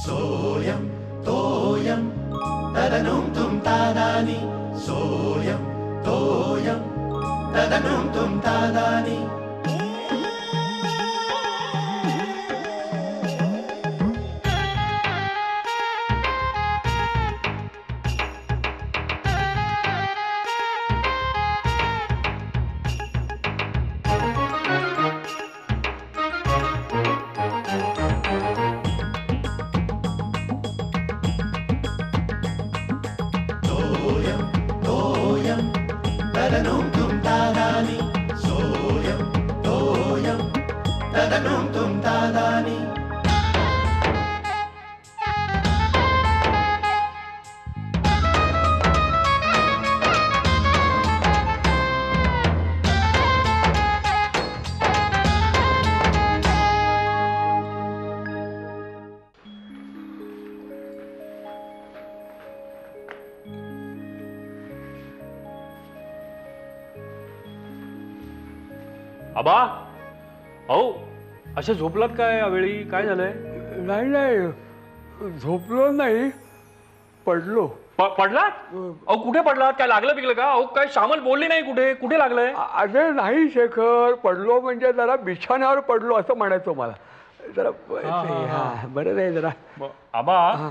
सोयम तोयम तदनुम तुम तादानी सोयम तोयम तदनुम तुम तादानी तदनुम तुम तादानी सोयम तोयम तदनुम तुम तादानी आबा अहो अशा झोपलात काय यावेळी काय झालंय? नाही नाही झोपलो नाही, पडलो. पडलात? अहो कुठे पडलात? काय लागलं बिगलं का? अहो काय श्यामल बोलली नाही कुठे कुठे लागलंय? अरे नाही शेखर, पडलो म्हणजे जरा बिछाण्यावर पडलो असं म्हणायचं मला. जरा बरं नाही जरा. आबा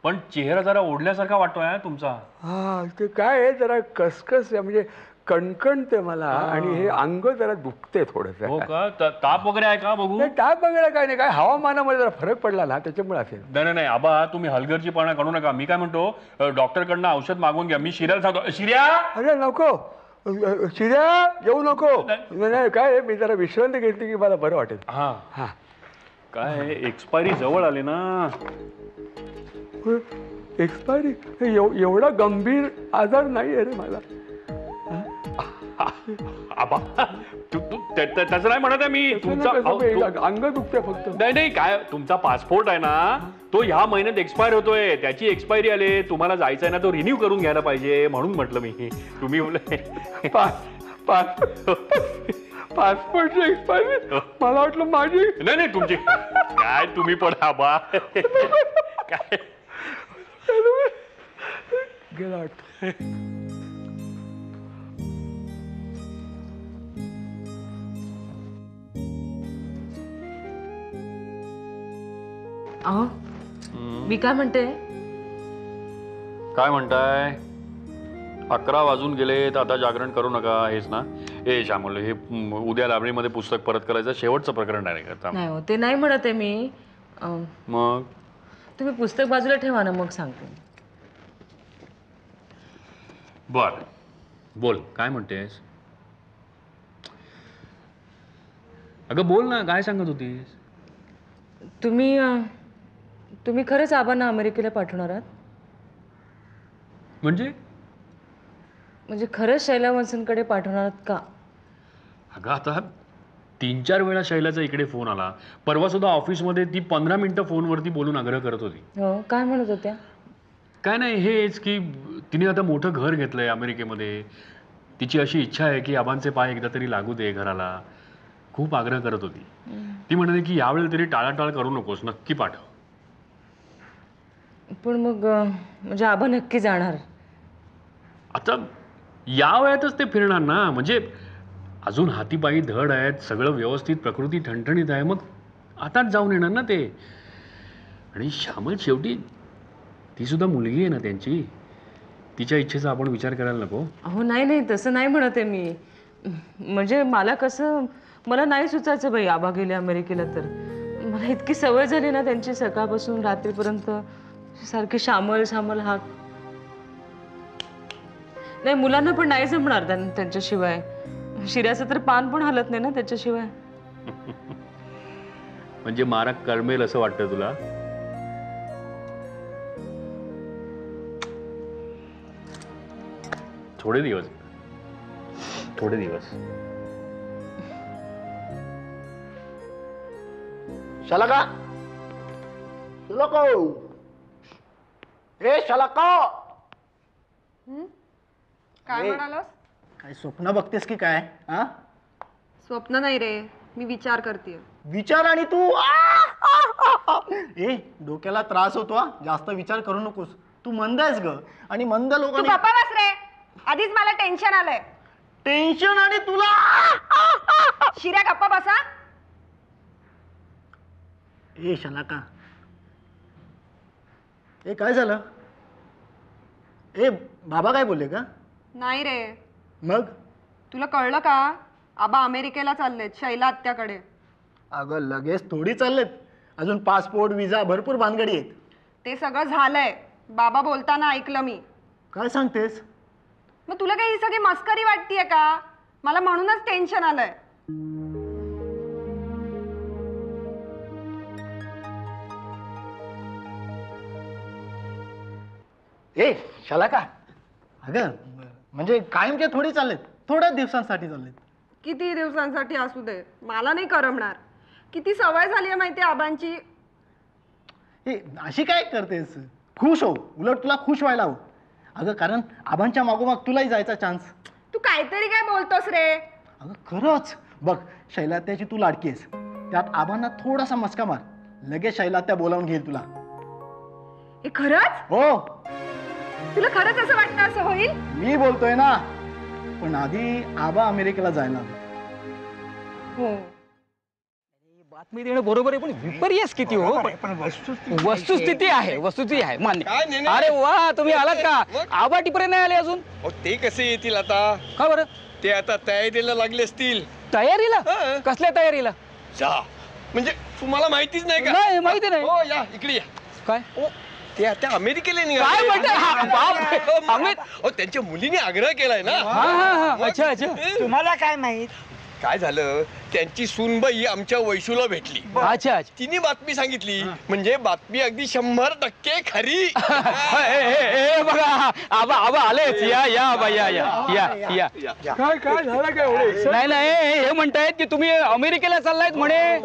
पण चेहरा जरा ओढल्यासारखा वाटतोय तुमचा. हा ते काय आहे, जरा कसकस म्हणजे कणकणते मला आणि हे अंग जरा दुखते थोडंसं. हो का? ताप वगैरे आहे का बघू? ताप वगैरे काय नाही, काय हवामानामध्ये जरा फरक पडला ना त्याच्यामुळे असेल. नाही नाही आबा तुम्ही हलगर्जीपणा करू नका. मी काय म्हणतो डॉक्टरकडनं औषध मागवून घ्या. मी शिर्याला सांगतो. शिर्या अरे नको शिर्या येऊ नको. नाही काय मी जरा विश्रांती घेतली की मला बरं वाटेल. हा हा काय एक्सपायरी जवळ आली ना. एक्सपायरी? एवढा गंभीर आजार नाही आहे रे मला. आबा त्याचं नाही म्हणत आहे मी. तुमचा अंग दुखते फक्त. नाही नाही काय तुमचा पासपोर्ट आहे ना तो ह्या महिन्यात एक्सपायर होतोय. त्याची एक्सपायरी आली. तुम्हाला जायचं आहे ना तो रिन्यू करून घ्यायला पाहिजे म्हणून म्हटलं मी. तुम्ही पासपोर्टची एक्सपायरी? मला वाटलं माझी. नाही नाही तुमची काय तुम्ही पण आबा काय गेला वाटतं. अहो मी काय म्हणते. काय म्हणताय? 11 वाजून गेले तर आता जागरण करू नका हेच ना. हे श्यामल हे उद्या लायब्ररीमध्ये पुस्तक परत करायचं शेवटचं प्रकरण नाही करता. नाही हो ते नाही म्हणत आहे मी. मग तुम्ही पुस्तक बाजूला ठेवा ना मग सांगते. बर बोल काय म्हणतेस? अगं बोल ना काय सांगत होतीस? तुम्ही खरंच आबांना अमेरिकेला पाठवणार आहात? म्हणजे खरंच शैला वंसनकडे पाठवणार आहात का? अगं आता 3-4 वेळा शैलाचा इकडे फोन आला. परवा सुद्धा ऑफिसमध्ये ती 15 मिनिटं फोनवरती बोलून आग्रह करत होती. हो काय म्हणत होत्या? काय नाही हेच की तिने आता मोठं घर घेतलंय अमेरिकेमध्ये. तिची अशी इच्छा आहे की आबांचे पाय एकदा तरी लागू दे घराला. खूप आग्रह करत होती. ती म्हणाली की यावेळी तरी टाळाटाळ करू नकोस, नक्की पाठव. पण मग म्हणजे आबा नक्की जाणार? आता या वयातच ते फिरणार ना. म्हणजे अजून हातीपायी धड आहेत, सगळं व्यवस्थित, प्रकृती ठणठणीत आहे. मग आताच जाऊन येणार ना ते. आणि श्यामल शेवटी ती सुद्धा मुलगी आहे ना त्यांची. तिच्या इच्छेचा आपण विचार करायला नको? अहो नाही नाही तसं नाही म्हणत आहे मी. म्हणजे मला नाही सुचायचं बाई आबा गेले अमेरिकेला तर. मला इतकी सवय झाली ना त्यांची सकाळपासून रात्रीपर्यंत सारखी श्यामल हाक. नाही मुलांना पण नाही जमणार त्यांच्याशिवाय. शिऱ्याचं तर पान पण हलत नाही ना त्याच्याशिवाय. म्हणजे मारा करमेल असं वाटतं तुला? थोडे दिवस शलाका लोको ए शलाका. काय म्हणालास? काय स्वप्न बघतेस की काय? हा स्वप्न नाही रे, मी विचार करते. विचार आणि तू ए डोक्याला त्रास होतो हा. जास्त विचार करू नकोस. तू मंद आहेस ग आणि मंद तू लोकांनी गप्पा बस रे. आधीच मला टेन्शन आलंय. टेन्शन आणि तुला शिऱ्या गप्पा बसा. ए शलाका ए काय झालं? ए बाबा काय बोलले का? नाही रे. मग तुला कळलं का? आबा अमेरिकेला चाललेत शैला आत्याकडे. अगं लगेच थोडी चाललेत. अजून पासपोर्ट विजा भरपूर भानगडी आहेत. ते सगळं झालंय. बाबा बोलताना ऐकलं मी. काय सांगतेस? मग तुला काही ही सगळी मस्करी वाटतीये का? मला म्हणूनच टेन्शन आलंय. ए शलाका अगं म्हणजे कायमचे थोडी चाललेत. थोड्याच दिवसांसाठी चाललेत. किती दिवसांसाठी असू दे मला नाही करमणार. किती सवय झाली आहे माहिती आबांची. ए अशी काय करतेस? खुश हो. उलट तुला खुश व्हायला हवं. अगं कारण आबांच्या मागोमाग तुलाही जायचा चान्स. तू काहीतरी काय बोलतोस रे? अगं खरंच बघ शैलात्याची तू लाडकी आहेस. त्यात आबांना थोडासा मस्का मार. लगेच शैलात्या बोलावून घेईल तुला. हे खरंच? हो तुला खरंच असं वाटतं असं होईल? मी बोलतोय ना. पण आधी आबा अमेरिकेला जायला हवे. हो. बातमी देणं बरोबर आहे पण विपर्यास किती हो. वस्तुस्थिती आहे. वस्तुस्थिती आहे मान्य. अरे वा तुम्ही आलात का? आबाटीपर्यंत नाही आले अजून. ते कसे येतील आता? का बरं? ते आता तयारीला लागले असतील. तयारीला? कसल्या तयारीला? जा म्हणजे तुम्हाला माहितीच नाही का? नाही माहिती नाही. हो या इकडे या. काय? ते आता अमेरिकेला काय निघाले. म्हणताय? हा, बापरे. हो त्यांच्या मुलीने आग्रह केलाय ना. हा हा हा अच्छा अच्छा. तुम्हाला काय माहित? काय झालं त्यांची सूनबाई आमच्या वैशूला भेटली. अच्छा अच्छा. तिने बातमी सांगितली. म्हणजे बातमी अगदी 100% खरी. ए बघा आबा आबा आलेच. या या आबा या या या या. काय काय झालं काय एवढे? नाही नाही हे म्हणतायत की तुम्ही अमेरिकेला चाललायत म्हणे.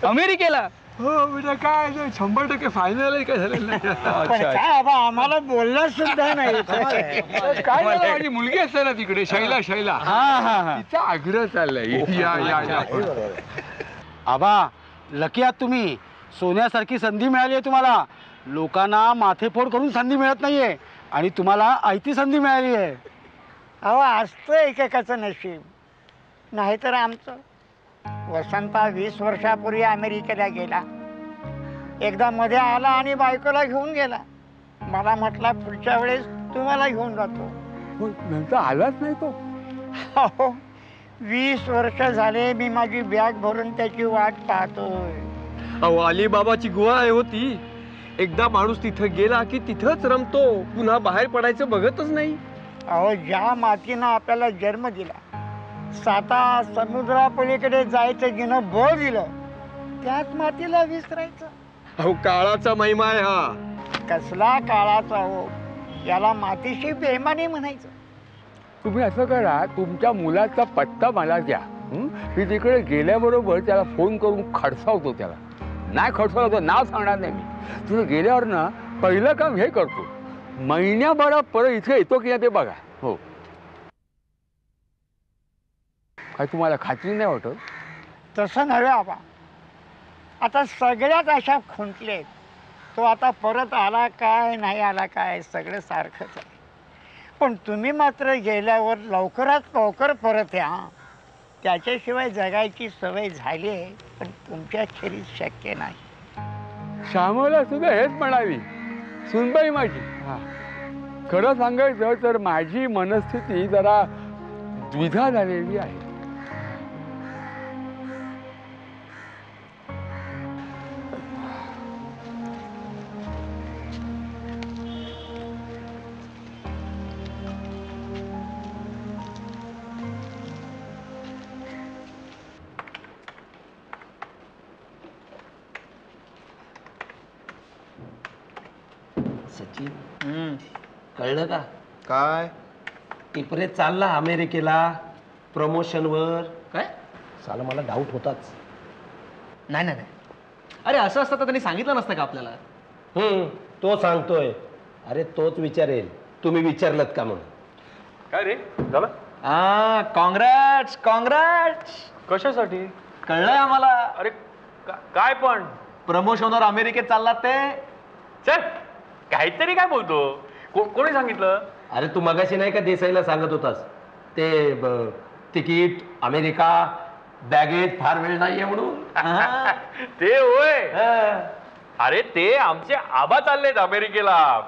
अमेरिकेला? हो म्हणजे काय 100% फायनल काय झालेलं नाही. अच्छा आम्हाला बोलला सुद्धा नाही. काय झालं माझी मुलगी असते ना तिकडे शैला शैला हा हा हा. तिचा आग्रह चाललाय. या या या. आबा लकी आहात तुम्ही. सोन्यासारखी संधी मिळाली आहे तुम्हाला. लोकांना माथेफोड करून संधी मिळत नाहीये आणि तुम्हाला आयती संधी मिळाली आहे. अहो असतं एकेकाचं नशीब. नाहीतर आमचं वसंता 20 वर्षापूर्वी अमेरिकेला गेला. एकदा मध्ये आला आणि बायकोला घेऊन गेला. मला म्हटला पुढच्या वेळेस तुम्हाला घेऊन जातो. नंतर आलाच नाही तो. अहो 20 वर्ष झाले मी माझी बॅग भरून त्याची वाट पाहतोय. अहो अलीबाबाची गुहा आहे होती. एकदा माणूस तिथं गेला की तिथंच रमतो. पुन्हा बाहेर पडायचं बघतच नाही. अहो ज्या मातीनं आपल्याला जन्म दिला, साता समुद्रापलीकडे जायचं जिनं बळ दिलं, त्याच मातीला विसरायचं. अहो काळाचा महिमा आहे हा. कसला काळाचा हो. याला मातीशी बेमानी म्हणायचं. तुम्ही असं करा तुमच्या मुलाचा पत्ता मला द्या. मी तिकडे गेल्याबरोबर त्याला फोन करून खडसावतो. त्याला नाही खडसावतो तर नाव सांगणार नाही मी. तिथे गेल्यावर ना पहिलं काम हे करतो. महिन्याभरा परत इथे येतो की नाही ते बघा. हो काय तुम्हाला खात्री नाही वाटत? तसं नव्हे आबा. आता सगळ्याच अशा खुंटलेत. तो आता परत आला काय नाही आला काय सगळं सारखंच आहे. पण तुम्ही मात्र गेल्यावर लवकरात लवकर परत या. त्याच्याशिवाय जगायची सवय झाली आहे पण तुमच्या खेरीज शक्य नाही. श्यामला सुद्धा हेच म्हणाली सुनबाई माझी. खरं सांगायचं तर माझी मनस्थिती जरा द्विधा झालेली आहे. सचिन कळलं का? काय? टिपरे चालला अमेरिकेला प्रमोशनवर. काय साला मला डाऊट होताच. नाही नाही अरे असं असतं तर त्यांनी सांगितलं नसतं का आपल्याला? तो सांगतोय. अरे तोच विचारेल तुम्ही विचारलत का म्हणून. काय रे झालं? Congrats congrats. कशासाठी? कळलंय आम्हाला. अरे काय पण प्रमोशनवर अमेरिकेत चाललात ते? चल काहीतरी काय बोलतो. कोणी सांगितलं? अरे तू मगाशी नाही का देसाईला सांगत होतास ते तिकीट अमेरिका बॅगेज फार वेळ नाहीये म्हणून. ते होय. अरे ते आमचे आबा चाललेत अमेरिकेला.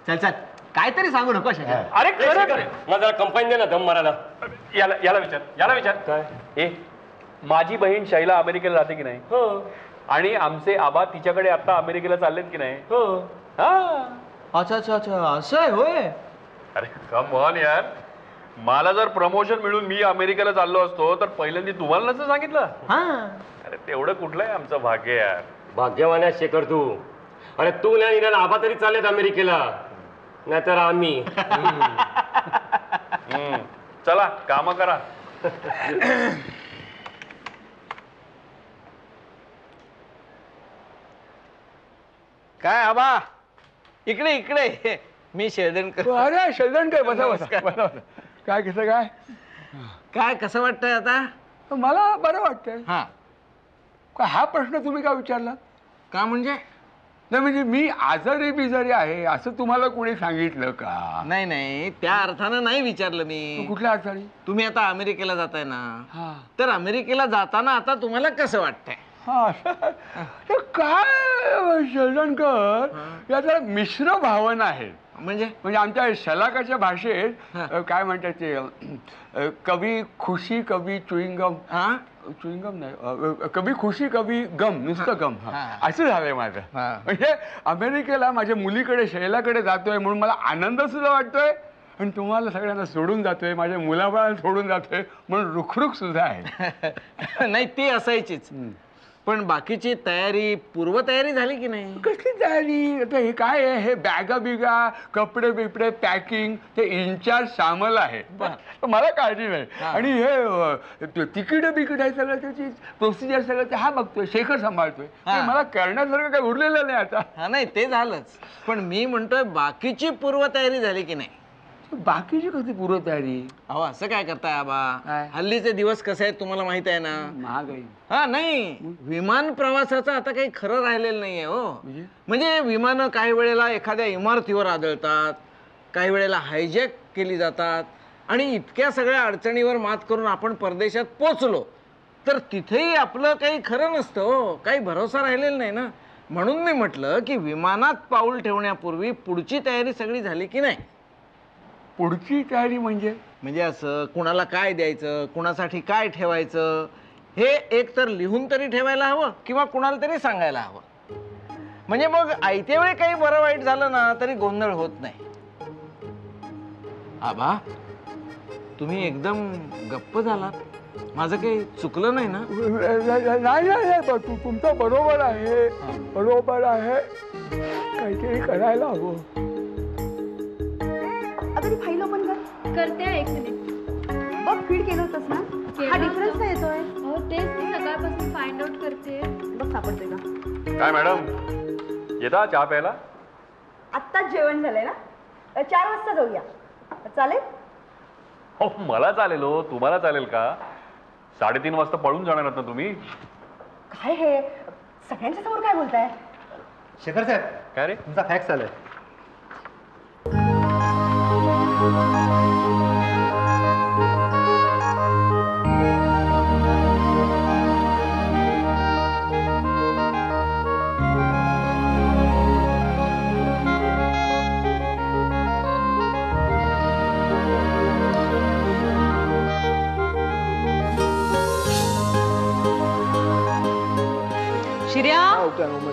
चल चल काहीतरी सांगू नको. अरे खरं माझा कंपनी दे ना दम मारायला. याला विचार काय. ए माझी बहीण शैला अमेरिकेला जाते की नाही? हो. आणि आमचे आबा तिच्याकडे आता अमेरिकेला चाललेत की नाही? हो. अच्छा अच्छा अच्छा असं आहे होय. अरे कम ऑन यार, मला जर प्रमोशन मिळून मी अमेरिकेला चाललो असतो तर पहिल्यांदा तुम्हाला नसं सांगितलं. अरे तेवढं कुठलं आहे आमचं भाग्य यार. भाग्यवान आहे शेखर तू. अरे तू नाही निदान आबा तरी चाललेत अमेरिकेला, नाहीतर आम्ही. चला काम करा. काय आबा इकडे इकडे. मी शेळदणकर. अरे शेळदणकर, बसा बसा बसा. काय कसं काय काय कसं वाटतंय आता? मला बरं वाटतंय. हा का हा प्रश्न तुम्ही का विचारला? का म्हणजे? नाही म्हणजे मी आजारी बिजारी आहे असं तुम्हाला कोणी सांगितलं का? नाही नाही त्या अर्थानं नाही विचारलं मी. कुठल्या अर्थाने? तुम्ही आता अमेरिकेला जाताय ना, तर अमेरिकेला जाताना आता तुम्हाला कसं वाटतंय? काय शेळदणकर, या जरा मिश्र भावना आहेत. म्हणजे आमच्या शलाकाच्या भाषेत काय म्हणतात ते, कभी खुशी कभी चुईंगम. चुईंगम नाही, कभी खुशी कभी गम, नुसतं गम. असं झालंय माझं. म्हणजे अमेरिकेला माझ्या मुलीकडे शैलाकडे जातोय म्हणून मला आनंद सुद्धा वाटतोय, आणि तुम्हाला सगळ्यांना सोडून जातोय, माझ्या मुलाबाळांना सोडून जातोय म्हणून रुखरुख सुद्धा आहे. नाही ती असायचीच. पण बाकीची तयारी पूर्वतयारी झाली की नाही? कसली तयारी? आता हे काय आहे, हे बॅगा बिगा कपडे बिपडे पॅकिंग ते इन्चार्ज सामल आहे. मला काळजी नाही. आणि हे तिकीट बिकीट आहे सगळं, त्याची प्रोसिजर सगळं ते हा बघतोय, शेखर सांभाळतोय. मला करण्यासारखं काही उरलेलं नाही आता. नाही ते झालंच, पण मी म्हणतोय बाकीची पूर्वतयारी झाली की नाही? बाकीची कशी पूर्वतयारी? अहो असं काय करताय आबा? हल्लीचे दिवस कसे आहेत तुम्हाला माहित आहे ना. महागाई. नाही, विमान प्रवासाचं आता काही खरं राहिलेलं नाहीये हो. म्हणजे विमानं काही वेळेला एखाद्या इमारतीवर आदळतात, काही वेळेला हायजॅक केली जातात, आणि इतक्या सगळ्या अडचणीवर मात करून आपण परदेशात पोचलो तर तिथेही आपलं काही खरं नसतं हो. काही भरोसा राहिलेला नाही ना. म्हणून मी म्हटलं की विमानात पाऊल ठेवण्यापूर्वी पुढची तयारी सगळी झाली की नाही. पुढची तयारी म्हणजे असं कुणाला काय द्यायचं, कुणासाठी काय ठेवायचं, हे एक तर लिहून तरी ठेवायला हवं किंवा कुणाला तरी सांगायला हवं. म्हणजे मग आयत्या वेळी काही बरं वाईट झालं ना तरी गोंधळ होत नाही. आबा तुम्ही एकदम गप्प झालात. माझं काही चुकलं नाही ना? नाही, तुमचं बरोबर आहे, बरोबर आहे. काहीतरी करायला हवं. आता ती फाईल ओपन करते. एक मिनिट बघ, फीड केलं होतंस ना, हा डिफरन्स काय येतोय? हो तेच मी सकाळपासून फाइंड आउट करते. बघ सापडते का? काय मॅडम येता चहा प्यायला? आत्ताच जेवण झालंय ना, 4 वाजता जाऊया, चालेल? हो मला चालेल हो, तुम्हाला चालेल का? 3:30 वाजता पळून जाणार आहात ना तुम्ही? काय हे सगळ्यांच्या समोर काय बोलताय? शेखर साहेब, काय रे तुमचा फॅक्स आलाय.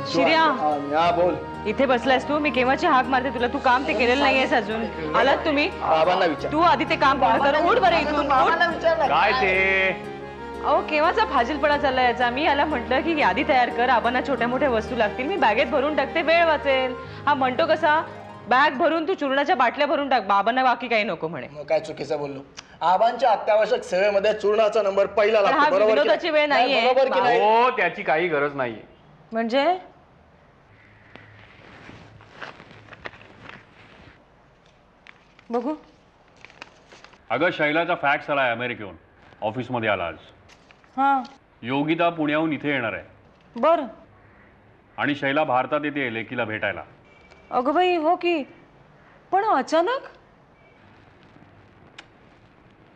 शिर्या, बोल. इथे बसलायस तू? मी केव्हाची हाक मारते तुला, तू काम ते केलेलं नाहीयेस अजून. आलात तुम्ही? बाबांना विचार. तू आधी ते काम पूर्ण कर. उठ बरं इथून. काय ते? अहो केव्हाचा फाजीलपणा चाललाय याचा. मी याला म्हटलं की यादी तयार कर, आबांना छोट्या मोठ्या वस्तू लागतील, मी बॅगेत भरून टाकते, वेळ वाचेल. हा म्हणतो कसा, बॅग भरून तू चूर्णाच्या बाटल्या भरून टाक, बाबांना बाकी काही नको म्हणे. काय चुकीचं बोललो? आबांच्या अत्यावश्यक सेवेमध्ये चूर्णाचा नंबर पहिला लागतो. हा विनोदाची वेळ नाहीये. हो त्याची काही गरज नाहीये. म्हणजे बघू. अगं शैलाचा फॅक्स आलाय अमेरिकेहून, ऑफिसमध्ये आला आज. हां योगिता पुण्याहून इथे येणार आहे बरं. आणि शैला भारतात येते लेकीला भेटायला. अगं बाई हो की, पण अचानक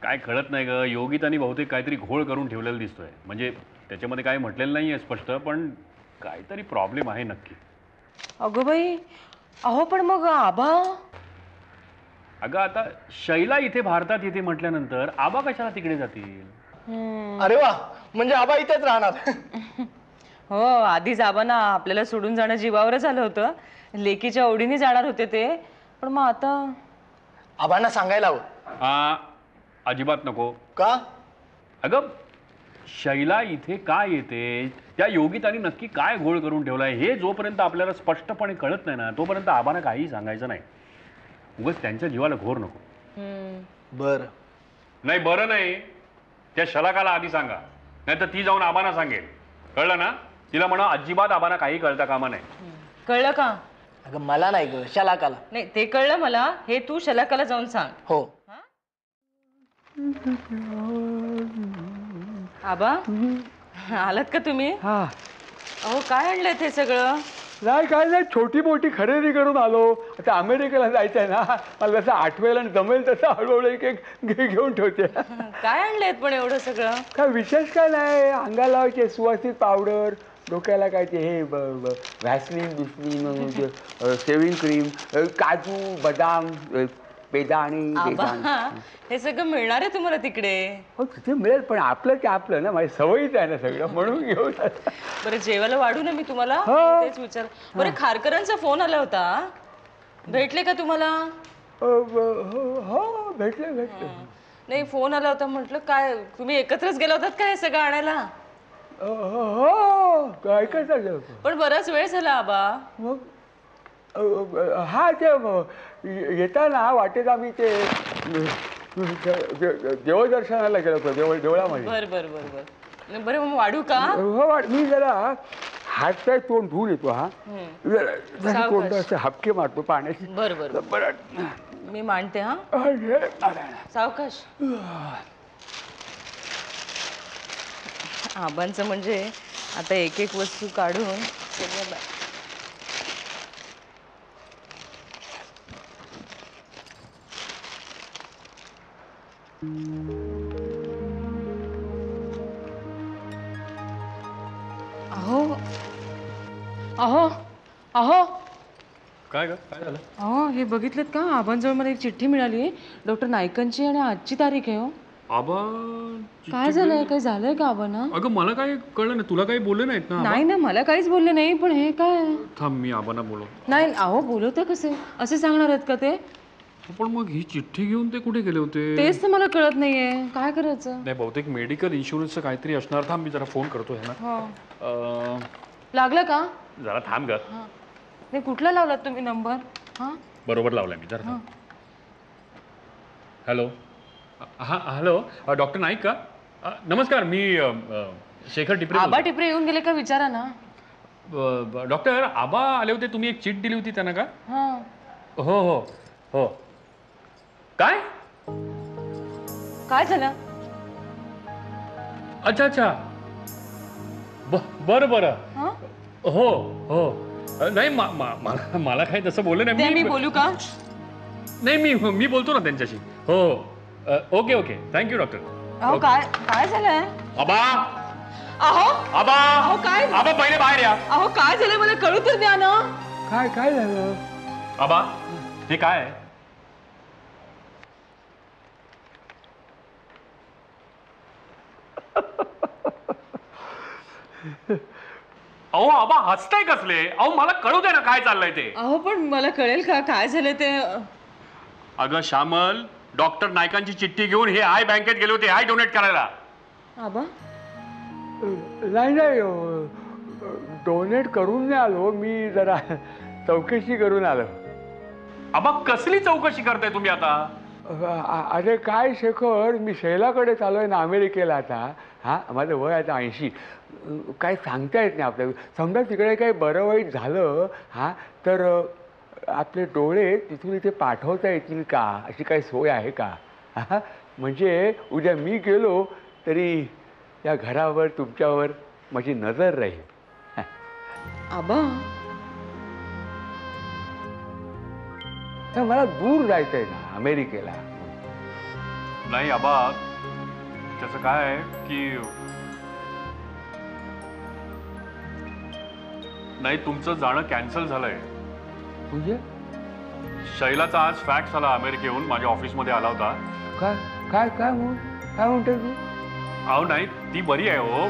काय कळत नाही ग. योगितानी बहुतेक काहीतरी घोळ करून ठेवलेला दिसतोय. म्हणजे त्याच्यामध्ये काय म्हटलेलं नाहीये स्पष्ट, पण काहीतरी प्रॉब्लेम आहे नक्की. अगं बाई, अहो पण मग आबा. अगं आता शैला इथे भारतात येते म्हटल्यानंतर आबा कशाला तिकडे जातील? अरे वा, म्हणजे आबा इथेच राहणार. हो, आधीच आबांना आपल्याला सोडून जाणं जीवावरच आलं होतं. लेकीच्या ओढीने जाणार होते ते, पण मग आता आबांना सांगायला हवं. अजिबात नको. का? अगं शैला इथे काय येते, त्या योगितानी नक्की काय घोळ करून ठेवलाय हे जोपर्यंत आपल्याला स्पष्टपणे कळत नाही ना तोपर्यंत आबांना काही सांगायचं नाही. उगाच त्यांच्या जीवाला घोर नको. बरं नाही, बरं नाही. त्या शलाकाला आधी सांगा, नाही तर ती जाऊन आबांना सांगेल. कळलं ना? तिला म्हणा अजिबात आबांना काही कळता कामा नाही. कळलं का? अगं मला नाही ग, शलाकाला. नाही ते कळलं मला. हे तू शलाकाला जाऊन सांग. हो. आबा आलात का तुम्ही? अहो काय आणलंय ते सगळं? नाही काय नाही, छोटी मोठी खरेदी करून आलो. आता अमेरिकेला जायचं आहे ना, मला जसं आठवेल आणि जमेल तसं हळूहळू एक घेऊन ठेवते. काय आणलंय पण एवढं सगळं? काय विशेष काय नाही, अंगाला लावायचे सुवासिक पावडर, डोक्याला काय ते हे व्हॅसलिन बिस्लिन, शेविंग क्रीम, काजू बदाम पेदा आणि हे सगळं मिळणार आहे तुम्हाला तिकडे? हो तिथे मिळेल, पण आपलं ते आपलं ना, माझी सवयीच आहे ना सगळं, म्हणून घेऊन. बरं जेवायला वाढू ना मी तुम्हाला? तेच विचार. बरं खारकरांचा फोन आला होता, भेटले का तुम्हाला? हो भेटले. नाही फोन आला होता, म्हटलं काय तुम्ही एकत्रच गेला होतात का हे सगळं आणायला? हो काय काय चाललं होतं, पण बराच वेळ झाला आबा. मग हा ते येताना वाटेत आम्ही ते देवदर्शनाला गेलो होतो, देवळामध्ये. बरं बरं बरं बरं बरं मग वाढू का? हो मी जरा हात पाय तोंड धुवून येतो. हा जरा तोंड असं हपके मारतो पाण्याची. बरं बरं बरं मी मांडते. हा सावकाश. आबांचं म्हणजे आता एक एक वस्तू काढून सगळं. अहो अहो अहो काय झालं? अहो हे बघितलेत का? आबांजवळ मला एक चिठ्ठी मिळाली, डॉक्टर नाईकांची, आणि आजची तारीख आहे. हो आबा काय झालंय? काय झालंय का आबांना? अगं मला काय कळलं नाही. तुला काही बोलले नाहीत ना? नाही ना, मला काहीच बोलले नाही. पण हे काय? थांब मी आबांना बोलव. नाही अहो बोलवते कसे? असे सांगणार आहेत का ते? पण मग ही चिठ्ठी घेऊन ते कुठे गेले होते? तेच तर मला कळत नाहीये, काय करायचं? नाही बहुतेक मेडिकल इन्शुरन्सचं काहीतरी असणार. थांब मी जरा फोन करतो आहे ना. लागलं का? जरा थांब ग. नाही कुठला लावलात तुम्ही नंबर? बरोबर लावलाय मी. जरा हॅलो. हां हॅलो डॉक्टर नाईक का? नमस्कार, मी शेखर टिपरे. आबा टिपरे येऊन गेले का विचारा ना. डॉक्टर आबा आले होते, तुम्ही एक चिट दिली होती त्यांना का? हो हो हो. काय काय झालं? अच्छा अच्छा बरं बरं. हो हो. नाही मला काही तसं बोललं नाही. मी बोलू का? नाही मी बोलतो ना त्यांच्याशी. हो ओके ओके. Thank you doctor. अहो काय झालंय? आबा अहो आबा अहो काय? आबा पहिले बाहेर या. अहो काय झालं मला कळू तर द्या ना. काय झालं? आबा हे काय आहे? अहो आबा हसताय कसले? अहो मला कळू दे ना काय चाललंय ते. अहो पण मला कळेल का काय झालं ते? अगं श्यामल, डॉक्टर नाईकांची चिठ्ठी घेऊन हे आय बँकेत गेले होते आय डोनेट करायला. आबा नाही डोनेट करून नाही आलो, मी जरा चौकशी करून आलो. आबा कसली चौकशी करताय तुम्ही आता? अरे काय शेखर, मी शैलाकडे चालू ना अमेरिकेला आता. हा माझं वय आता 80. काय सांगता येत नाही आपल्याला. समजा तिकडे काही बरं वाईट झालं तर आपले डोळे तिथून इथे पाठवता येतील का, अशी काही सोय आहे का? म्हणजे उद्या मी गेलो तरी या घरावर तुमच्यावर माझी नजर राहील. आबा मला दूर जायचंय ना अमेरिकेला. नाही आबा, त्याचं काय आहे की नाही, तुमचं जाणं कॅन्सल झालंय. म्हणजे शैलाचा आज फॅक्स आला अमेरिकेहून, माझ्या ऑफिसमध्ये आला होता. काय काय काय काय म्हणतो तू? अहो नाही, ती बरी आहे हो.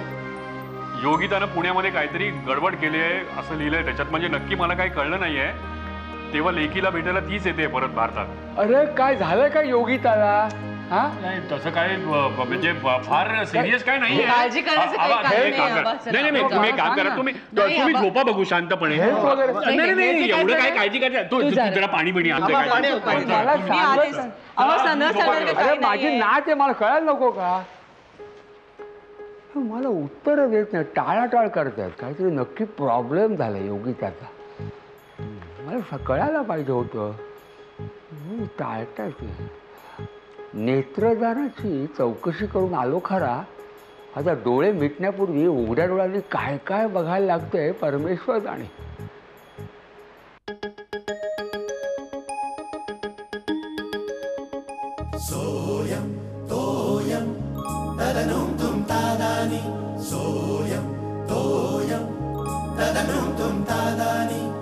योगितानं पुण्यामध्ये काहीतरी गडबड केली आहे असं लिहिलंय त्याच्यात. म्हणजे नक्की मला काही कळलं नाहीये. तेव्हा लेकीला भेटायला तीच येते परत भारतात. अरे काय झालं का योगिताला? हा नाही तसं काय म्हणजे फार सिरियस काय नाही. काळजी करण्याचं काही कारण नाही आबा. नाही नाही तुम्ही एक काम करा, तुम्ही झोपा बघू शांतपणे. नाही नाही एवढं काय काळजी करायचं. तू जरा पाणी बिणी आणते. अरे माझी नाच आहे, मला कळायला नको का? मला उत्तर देत नाही, टाळाटाळ करतात. काहीतरी नक्की प्रॉब्लेम झाला योगिताचा. मला कळायला पाहिजे होतं. टाळतात. नेत्रदानाची चौकशी करून आलो खरा. आता डोळे मिटण्यापूर्वी उघड्या डोळ्यांनी काय काय बघायला लागतंय परमेश्वर जाणे. सोयम तोयम तदनुम तुम तादानी. सोयम तोयम तदनुम तुम तादानी.